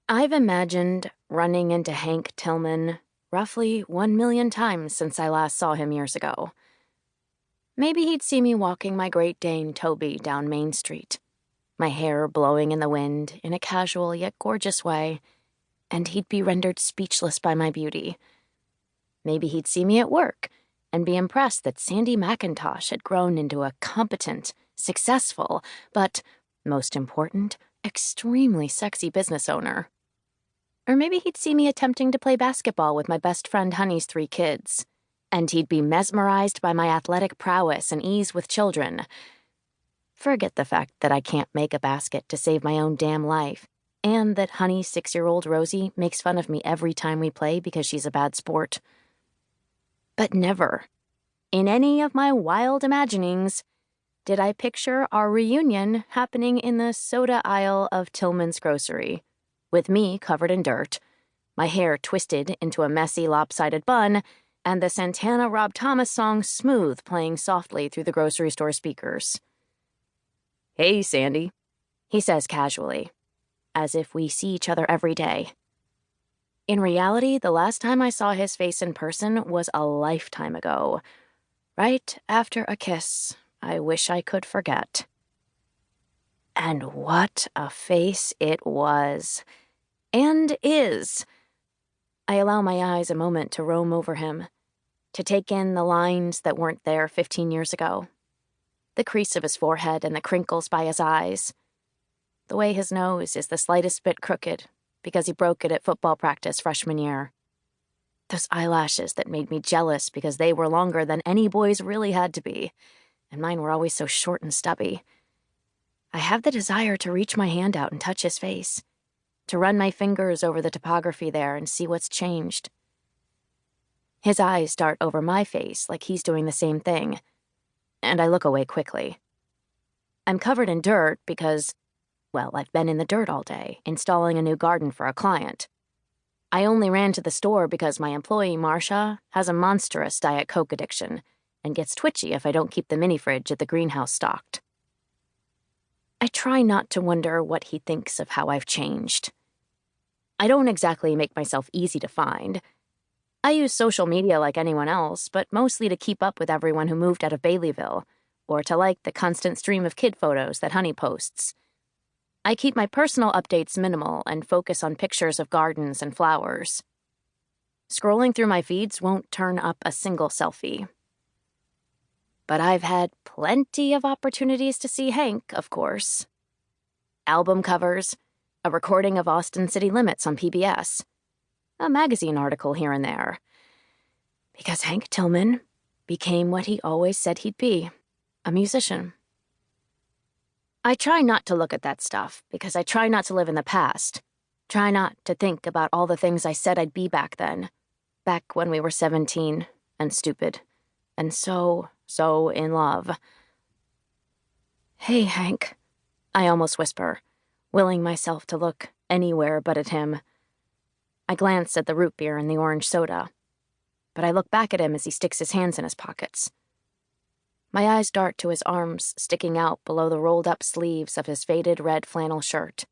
I've imagined running into Hank Tillman roughly 1,000,000 times since I last saw him years ago. Maybe he'd see me walking my Great Dane Toby down Main Street, my hair blowing in the wind in a casual yet gorgeous way, and he'd be rendered speechless by my beauty. Maybe he'd see me at work and be impressed that Sandy Macintosh had grown into a competent, successful, but, most important, extremely sexy business owner. Or maybe he'd see me attempting to play basketball with my best friend Honey's 3 kids, and he'd be mesmerized by my athletic prowess and ease with children. Forget the fact that I can't make a basket to save my own damn life, and that Honey's 6-year-old Rosie makes fun of me every time we play because she's a bad sport. But never, in any of my wild imaginings, did I picture our reunion happening in the soda aisle of Tillman's grocery, with me covered in dirt, my hair twisted into a messy, lopsided bun, and the Santana Rob Thomas song Smooth playing softly through the grocery store speakers. "Hey, Sandy," he says casually, as if we see each other every day. In reality, the last time I saw his face in person was a lifetime ago, right after a kiss I wish I could forget. And what a face it was. And is. I allow my eyes a moment to roam over him, to take in the lines that weren't there 15 years ago, the crease of his forehead and the crinkles by his eyes, the way his nose is the slightest bit crooked because he broke it at football practice freshman year, those eyelashes that made me jealous because they were longer than any boy's really had to be, and mine were always so short and stubby. I have the desire to reach my hand out and touch his face, to run my fingers over the topography there and see what's changed. His eyes dart over my face like he's doing the same thing, and I look away quickly. I'm covered in dirt because, well, I've been in the dirt all day, installing a new garden for a client. I only ran to the store because my employee, Marcia, has a monstrous Diet Coke addiction and gets twitchy if I don't keep the mini fridge at the greenhouse stocked. I try not to wonder what he thinks of how I've changed. I don't exactly make myself easy to find. I use social media like anyone else, but mostly to keep up with everyone who moved out of Baileyville, or to like the constant stream of kid photos that Honey posts. I keep my personal updates minimal and focus on pictures of gardens and flowers. Scrolling through my feeds won't turn up a single selfie. But I've had plenty of opportunities to see Hank, of course. Album covers, a recording of Austin City Limits on PBS, a magazine article here and there. Because Hank Tillman became what he always said he'd be, a musician. I try not to look at that stuff because I try not to live in the past. Try not to think about all the things I said I'd be back then, back when we were 17 and stupid and so in love. "Hey, Hank," I almost whisper, willing myself to look anywhere but at him. I glance at the root beer and the orange soda, but I look back at him as he sticks his hands in his pockets. My eyes dart to his arms sticking out below the rolled-up sleeves of his faded red flannel shirt.